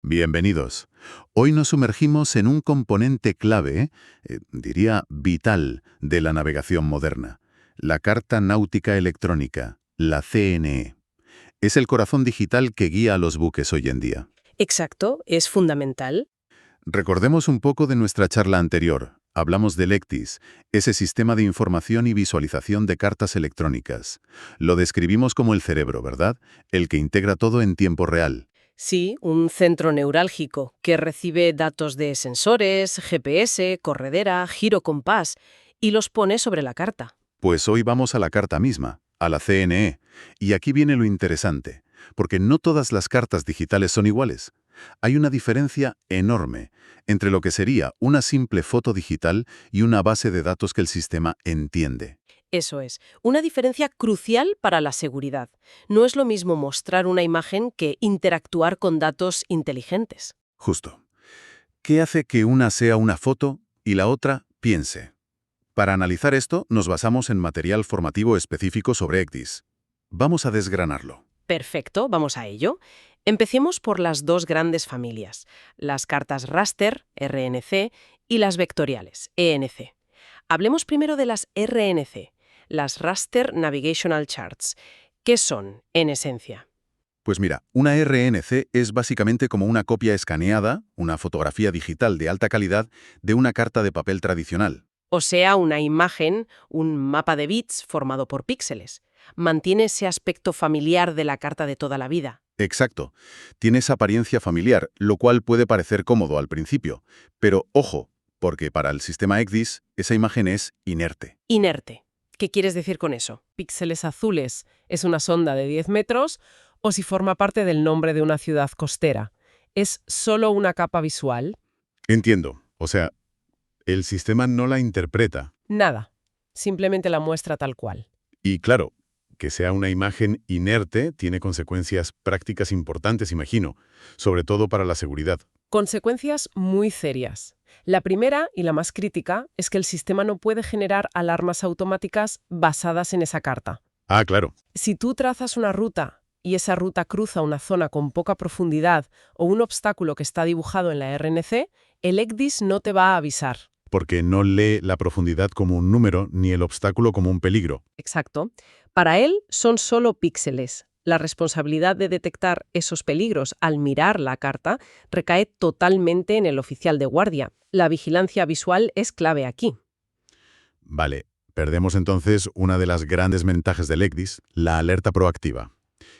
Bienvenidos. Hoy nos sumergimos en un componente clave, diría vital, de la navegación moderna, la Carta Náutica Electrónica, la CNE. Es el corazón digital que guía a los buques hoy en día. Exacto, es fundamental. Recordemos un poco de nuestra charla anterior. Hablamos del ECDIS, ese sistema de información y visualización de cartas electrónicas. Lo describimos como el cerebro, ¿verdad? El que integra todo en tiempo real. Sí, un centro neurálgico que recibe datos de sensores, GPS, corredera, giro compás y los pone sobre la carta. Pues hoy vamos a la carta misma, a la CNE. Y aquí viene lo interesante, porque no todas las cartas digitales son iguales. Hay una diferencia enorme entre lo que sería una simple foto digital y una base de datos que el sistema entiende. Eso es, una diferencia crucial para la seguridad. No es lo mismo mostrar una imagen que interactuar con datos inteligentes. Justo. ¿Qué hace que una sea una foto y la otra piense? Para analizar esto, nos basamos en material formativo específico sobre ECDIS. Vamos a desgranarlo. Perfecto, vamos a ello. Empecemos por las dos grandes familias, las cartas raster, RNC, y las vectoriales, ENC. Hablemos primero de las RNC, las Raster Navigational Charts. ¿Qué son, en esencia? Pues mira, una RNC es básicamente como una copia escaneada, una fotografía digital de alta calidad, de una carta de papel tradicional. O sea, una imagen, un mapa de bits formado por píxeles. Mantiene ese aspecto familiar de la carta de toda la vida. Exacto. Tiene esa apariencia familiar, lo cual puede parecer cómodo al principio. Pero ojo, porque para el sistema ECDIS, esa imagen es inerte. Inerte. ¿Qué quieres decir con eso? Píxeles azules es una sonda de 10 metros o si forma parte del nombre de una ciudad costera. Es solo una capa visual. Entiendo. O sea, el sistema no la interpreta. Nada. Simplemente la muestra tal cual. Y claro, que sea una imagen inerte tiene consecuencias prácticas importantes, imagino, sobre todo para la seguridad. Consecuencias muy serias. La primera, y la más crítica, es que el sistema no puede generar alarmas automáticas basadas en esa carta. Ah, claro. Si tú trazas una ruta y esa ruta cruza una zona con poca profundidad o un obstáculo que está dibujado en la RNC, el ECDIS no te va a avisar. Porque no lee la profundidad como un número ni el obstáculo como un peligro. Exacto. Para él son solo píxeles. La responsabilidad de detectar esos peligros al mirar la carta recae totalmente en el oficial de guardia. La vigilancia visual es clave aquí. Vale, perdemos entonces una de las grandes ventajas del ECDIS, la alerta proactiva.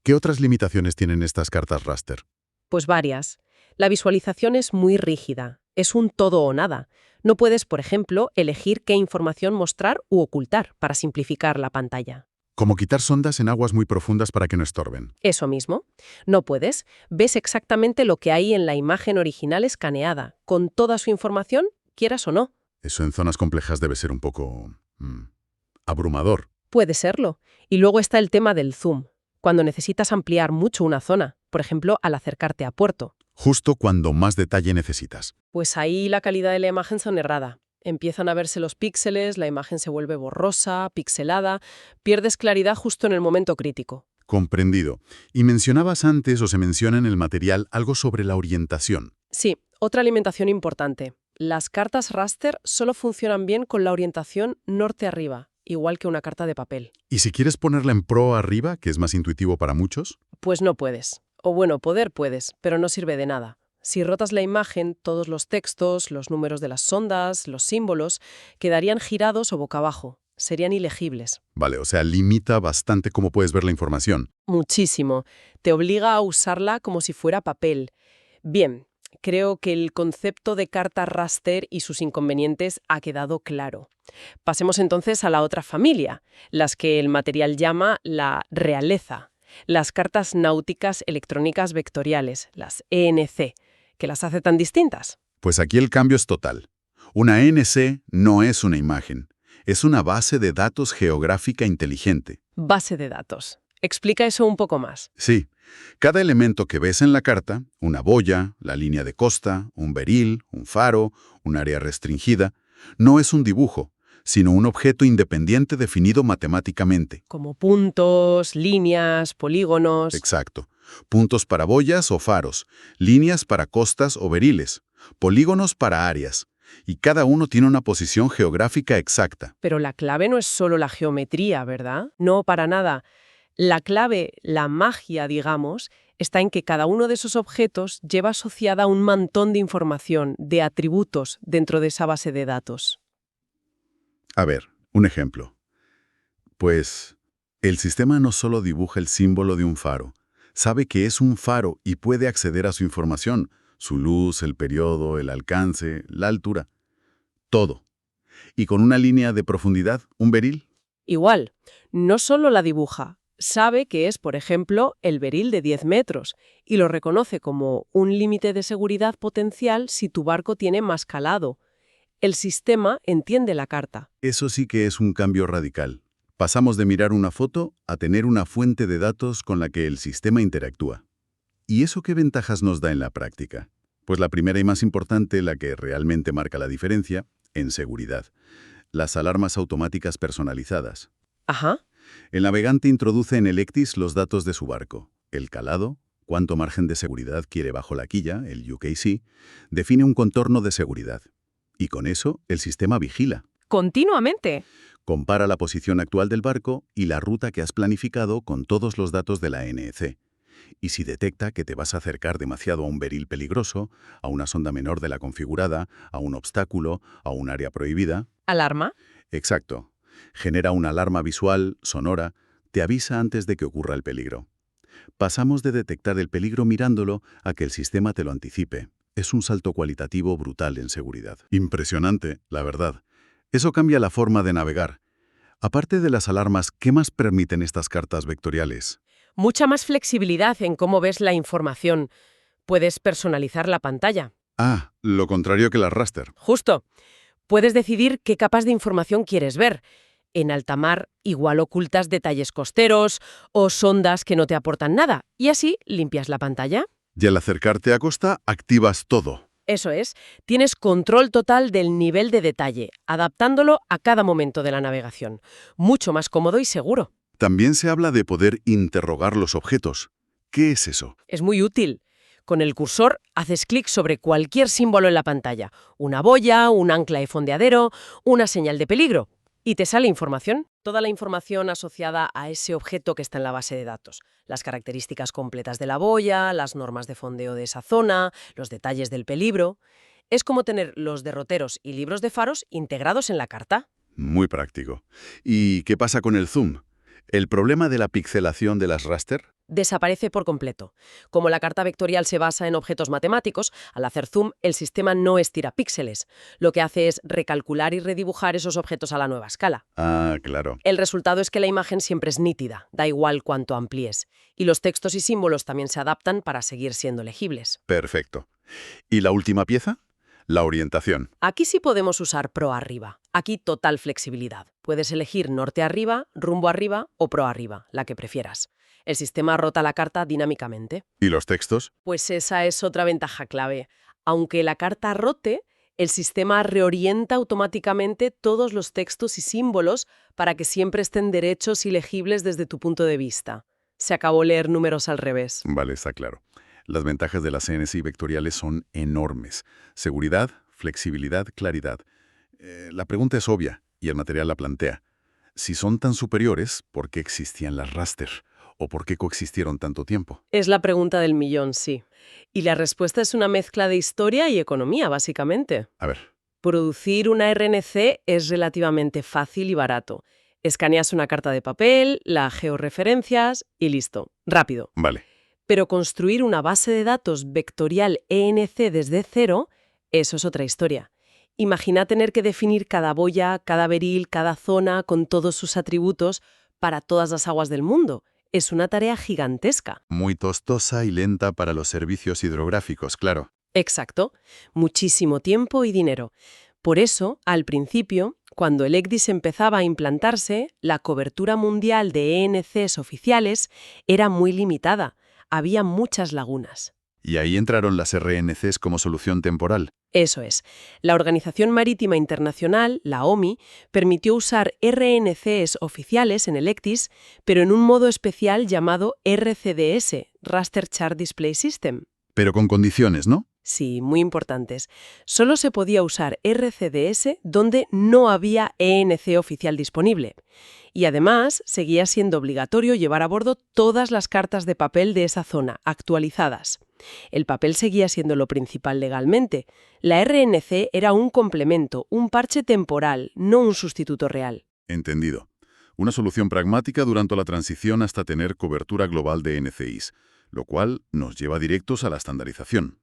¿Qué otras limitaciones tienen estas cartas raster? Pues varias. La visualización es muy rígida. Es un todo o nada. No puedes, por ejemplo, elegir qué información mostrar u ocultar para simplificar la pantalla. Como quitar sondas en aguas muy profundas para que no estorben. Eso mismo. No puedes. Ves exactamente lo que hay en la imagen original escaneada, con toda su información, quieras o no. Eso en zonas complejas debe ser un poco abrumador. Puede serlo. Y luego está el tema del zoom, cuando necesitas ampliar mucho una zona, por ejemplo, al acercarte a puerto. Justo cuando más detalle necesitas. Pues ahí la calidad de la imagen son errada. Empiezan a verse los píxeles, la imagen se vuelve borrosa, pixelada, pierdes claridad justo en el momento crítico. Comprendido. Y mencionabas antes, o se menciona en el material, algo sobre la orientación. Sí, otra alimentación importante. Las cartas raster solo funcionan bien con la orientación norte-arriba, igual que una carta de papel. ¿Y si quieres ponerla en pro arriba, que es más intuitivo para muchos? Pues no puedes. O bueno, poder puedes, pero no sirve de nada. Si rotas la imagen, todos los textos, los números de las sondas, los símbolos, quedarían girados o boca abajo. Serían ilegibles. Vale, o sea, limita bastante cómo puedes ver la información. Muchísimo. Te obliga a usarla como si fuera papel. Bien, creo que el concepto de carta raster y sus inconvenientes ha quedado claro. Pasemos entonces a la otra familia, las que el material llama la realeza, las cartas náuticas electrónicas vectoriales, las ENC. ¿Qué las hace tan distintas? Pues aquí el cambio es total. Una NC no es una imagen, es una base de datos geográfica inteligente. Base de datos. Explica eso un poco más. Sí, cada elemento que ves en la carta, una boya, la línea de costa, un beril, un faro, un área restringida, no es un dibujo, sino un objeto independiente definido matemáticamente. Como puntos, líneas, polígonos. Exacto. puntos para boyas o faros, líneas para costas o beriles, polígonos para áreas, y cada uno tiene una posición geográfica exacta. Pero la clave no es solo la geometría, ¿verdad? No, para nada. La clave, la magia, digamos, está en que cada uno de esos objetos lleva asociada un montón de información, de atributos dentro de esa base de datos. A ver, un ejemplo. Pues, el sistema no solo dibuja el símbolo de un faro, sabe que es un faro y puede acceder a su información, su luz, el periodo, el alcance, la altura, todo. Y con una línea de profundidad, un beril. Igual, no solo la dibuja, sabe que es, por ejemplo, el beril de 10 metros y lo reconoce como un límite de seguridad potencial si tu barco tiene más calado. El sistema entiende la carta. Eso sí que es un cambio radical. Pasamos de mirar una foto a tener una fuente de datos con la que el sistema interactúa. ¿Y eso qué ventajas nos da en la práctica? Pues la primera y más importante, la que realmente marca la diferencia, en seguridad. Las alarmas automáticas personalizadas. Ajá. El navegante introduce en el ECDIS los datos de su barco, el calado, cuánto margen de seguridad quiere bajo la quilla, el UKC, define un contorno de seguridad. Y con eso, el sistema vigila. Continuamente. Compara la posición actual del barco y la ruta que has planificado con todos los datos de la NEC. Y si detecta que te vas a acercar demasiado a un beril peligroso, a una sonda menor de la configurada, a un obstáculo, a un área prohibida... ¿Alarma? Exacto. Genera una alarma visual, sonora, te avisa antes de que ocurra el peligro. Pasamos de detectar el peligro mirándolo a que el sistema te lo anticipe. Es un salto cualitativo brutal en seguridad. Impresionante, la verdad. Eso cambia la forma de navegar. Aparte de las alarmas, ¿qué más permiten estas cartas vectoriales? Mucha más flexibilidad en cómo ves la información. Puedes personalizar la pantalla. Ah, lo contrario que las raster. Justo. Puedes decidir qué capas de información quieres ver. En alta mar, igual ocultas detalles costeros o sondas que no te aportan nada, y así limpias la pantalla. Y al acercarte a costa, activas todo. Eso es, tienes control total del nivel de detalle, adaptándolo a cada momento de la navegación. Mucho más cómodo y seguro. También se habla de poder interrogar los objetos. ¿Qué es eso? Es muy útil. Con el cursor haces clic sobre cualquier símbolo en la pantalla. Una boya, un ancla de fondeadero, una señal de peligro. Y te sale información. Toda la información asociada a ese objeto que está en la base de datos. Las características completas de la boya, las normas de fondeo de esa zona, los detalles del peligro. Es como tener los derroteros y libros de faros integrados en la carta. Muy práctico. ¿Y qué pasa con el zoom? ¿El problema de la pixelación de las raster? Desaparece por completo. Como la carta vectorial se basa en objetos matemáticos, al hacer zoom, el sistema no estira píxeles. Lo que hace es recalcular y redibujar esos objetos a la nueva escala. Ah, claro. El resultado es que la imagen siempre es nítida, da igual cuánto amplíes. Y los textos y símbolos también se adaptan para seguir siendo legibles. Perfecto. ¿Y la última pieza? La orientación. Aquí sí podemos usar pro arriba. Aquí total flexibilidad. Puedes elegir norte arriba, rumbo arriba o pro arriba, la que prefieras. El sistema rota la carta dinámicamente. ¿Y los textos? Pues esa es otra ventaja clave. Aunque la carta rote, el sistema reorienta automáticamente todos los textos y símbolos para que siempre estén derechos y legibles desde tu punto de vista. Se acabó leer números al revés. Vale, está claro. Las ventajas de las CNC vectoriales son enormes. Seguridad, flexibilidad, claridad. La pregunta es obvia, y el material la plantea. Si son tan superiores, ¿por qué existían las raster? ¿O por qué coexistieron tanto tiempo? Es la pregunta del millón, sí. Y la respuesta es una mezcla de historia y economía, básicamente. A ver. Producir una RNC es relativamente fácil y barato. Escaneas una carta de papel, la georreferencias y listo. Rápido. Vale. Pero construir una base de datos vectorial ENC desde cero, eso es otra historia. Imagina tener que definir cada boya, cada beril, cada zona con todos sus atributos para todas las aguas del mundo. Es una tarea gigantesca. Muy costosa y lenta para los servicios hidrográficos, claro. Exacto. Muchísimo tiempo y dinero. Por eso, al principio, cuando el ECDIS empezaba a implantarse, la cobertura mundial de ENCs oficiales era muy limitada. Había muchas lagunas. Y ahí entraron las RNCs como solución temporal. Eso es. La Organización Marítima Internacional, la OMI, permitió usar RNCs oficiales en el ECDIS, pero en un modo especial llamado RCDS, Raster Chart Display System. Pero con condiciones, ¿no? Sí, muy importantes. Solo se podía usar RCDS donde no había ENC oficial disponible. Y además, seguía siendo obligatorio llevar a bordo todas las cartas de papel de esa zona, actualizadas. El papel seguía siendo lo principal legalmente. La RNC era un complemento, un parche temporal, no un sustituto real. Entendido. Una solución pragmática durante la transición hasta tener cobertura global de NCIs, lo cual nos lleva directos a la estandarización.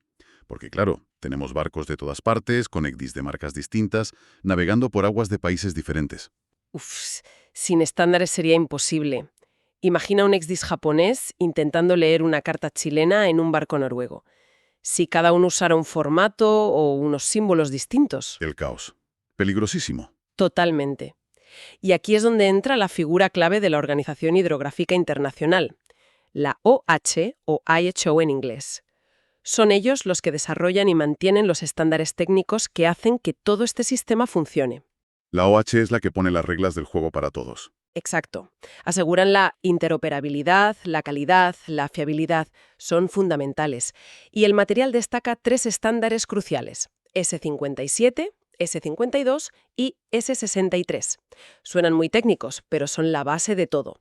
Porque claro, tenemos barcos de todas partes, con ECDIs de marcas distintas, navegando por aguas de países diferentes. Sin estándares sería imposible. Imagina un ECDIS japonés intentando leer una carta chilena en un barco noruego. Si cada uno usara un formato o unos símbolos distintos. El caos. Peligrosísimo. Totalmente. Y aquí es donde entra la figura clave de la Organización Hidrográfica Internacional, la OH o IHO en inglés. Son ellos los que desarrollan y mantienen los estándares técnicos que hacen que todo este sistema funcione. La OH es la que pone las reglas del juego para todos. Exacto. Aseguran la interoperabilidad, la calidad, la fiabilidad. Son fundamentales. Y el material destaca 3 estándares cruciales: S57, S52 y S63. Suenan muy técnicos, pero son la base de todo.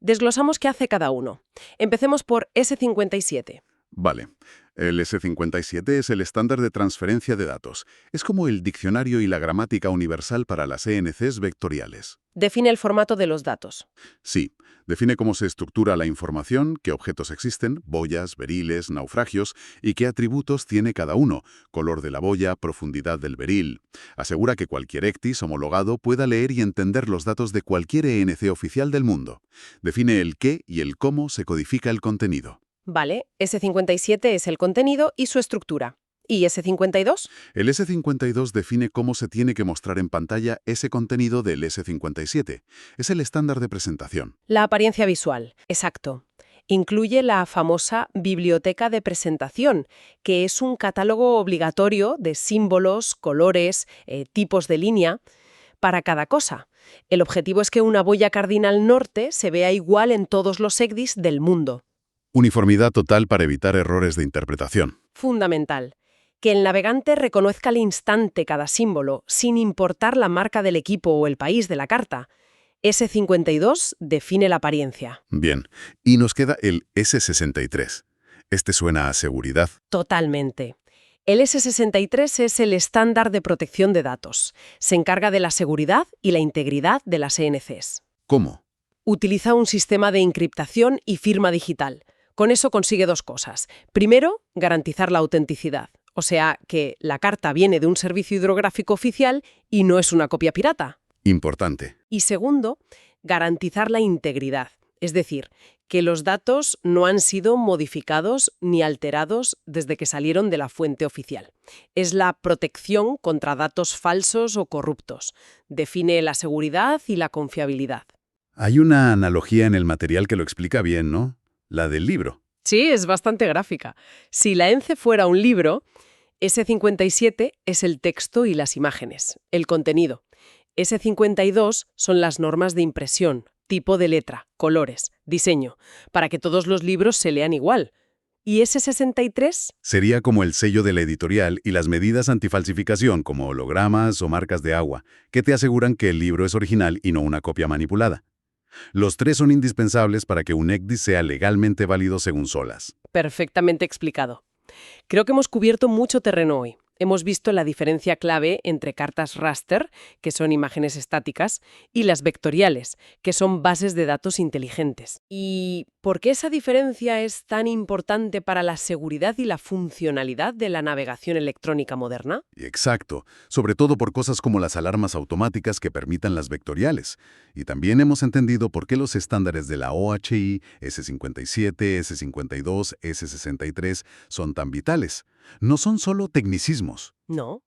Desglosamos qué hace cada uno. Empecemos por S57. Vale. El S57 es el estándar de transferencia de datos. Es como el diccionario y la gramática universal para las ENCs vectoriales. Define el formato de los datos. Sí, define cómo se estructura la información, qué objetos existen, boyas, beriles, naufragios, y qué atributos tiene cada uno, color de la boya, profundidad del beril. Asegura que cualquier ECDIS homologado pueda leer y entender los datos de cualquier ENC oficial del mundo. Define el qué y el cómo se codifica el contenido. Vale, S57 es el contenido y su estructura. ¿Y S52? El S52 define cómo se tiene que mostrar en pantalla ese contenido del S57. Es el estándar de presentación. La apariencia visual, exacto. Incluye la famosa biblioteca de presentación, que es un catálogo obligatorio de símbolos, colores, tipos de línea para cada cosa. El objetivo es que una boya cardinal norte se vea igual en todos los ECDIS del mundo. Uniformidad total para evitar errores de interpretación. Fundamental. Que el navegante reconozca al instante cada símbolo, sin importar la marca del equipo o el país de la carta. S52 define la apariencia. Bien, y nos queda el S63. Este suena a seguridad. Totalmente. El S63 es el estándar de protección de datos. Se encarga de la seguridad y la integridad de las ENCs. ¿Cómo? Utiliza un sistema de encriptación y firma digital. Con eso consigue 2 cosas. Primero, garantizar la autenticidad. O sea, que la carta viene de un servicio hidrográfico oficial y no es una copia pirata. Importante. Y segundo, garantizar la integridad. Es decir, que los datos no han sido modificados ni alterados desde que salieron de la fuente oficial. Es la protección contra datos falsos o corruptos. Define la seguridad y la confiabilidad. Hay una analogía en el material que lo explica bien, ¿no? La del libro. Sí, es bastante gráfica. Si la ENCE fuera un libro, S57 es el texto y las imágenes, el contenido. S52 son las normas de impresión, tipo de letra, colores, diseño, para que todos los libros se lean igual. ¿Y S63? Sería como el sello de la editorial y las medidas antifalsificación, como hologramas o marcas de agua, que te aseguran que el libro es original y no una copia manipulada. Los 3 son indispensables para que un ECDIS sea legalmente válido según Solas. Perfectamente explicado. Creo que hemos cubierto mucho terreno hoy. Hemos visto la diferencia clave entre cartas raster, que son imágenes estáticas, y las vectoriales, que son bases de datos inteligentes. ¿Y por qué esa diferencia es tan importante para la seguridad y la funcionalidad de la navegación electrónica moderna? Exacto, sobre todo por cosas como las alarmas automáticas que permitan las vectoriales. Y también hemos entendido por qué los estándares de la OHI, S57, S52, S63 son tan vitales. No son solo tecnicismos. No.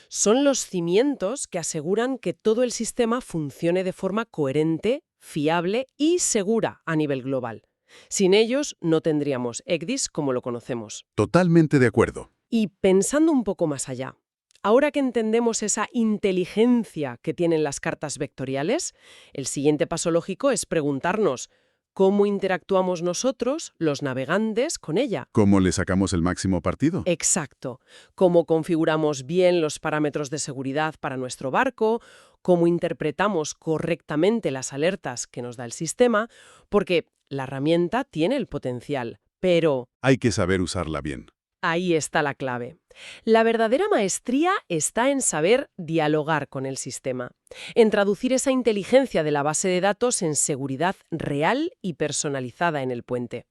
Son los cimientos que aseguran que todo el sistema funcione de forma coherente, fiable y segura a nivel global. Sin ellos no tendríamos ECDIS como lo conocemos. Totalmente de acuerdo. Y pensando un poco más allá, ahora que entendemos esa inteligencia que tienen las cartas vectoriales, el siguiente paso lógico es preguntarnos cómo interactuamos nosotros, los navegantes, con ella. ¿Cómo le sacamos el máximo partido? Exacto. Cómo configuramos bien los parámetros de seguridad para nuestro barco, cómo interpretamos correctamente las alertas que nos da el sistema, porque la herramienta tiene el potencial, pero Hay que saber usarla bien. ahí está la clave. La verdadera maestría está en saber dialogar con el sistema, en traducir esa inteligencia de la base de datos en seguridad real y personalizada en el puente.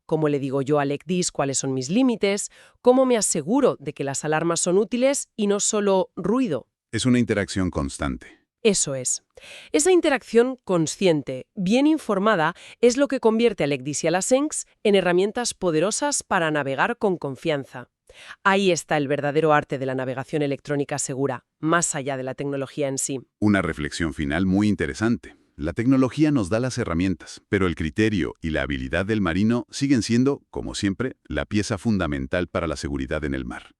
¿Cómo le digo yo al ECDIS cuáles son mis límites? ¿Cómo me aseguro de que las alarmas son útiles y no solo ruido? Es una interacción constante. Eso es. Esa interacción consciente, bien informada, es lo que convierte al ECDIS y a la SENS en herramientas poderosas para navegar con confianza. Ahí está el verdadero arte de la navegación electrónica segura, más allá de la tecnología en sí. Una reflexión final muy interesante. La tecnología nos da las herramientas, pero el criterio y la habilidad del marino siguen siendo, como siempre, la pieza fundamental para la seguridad en el mar.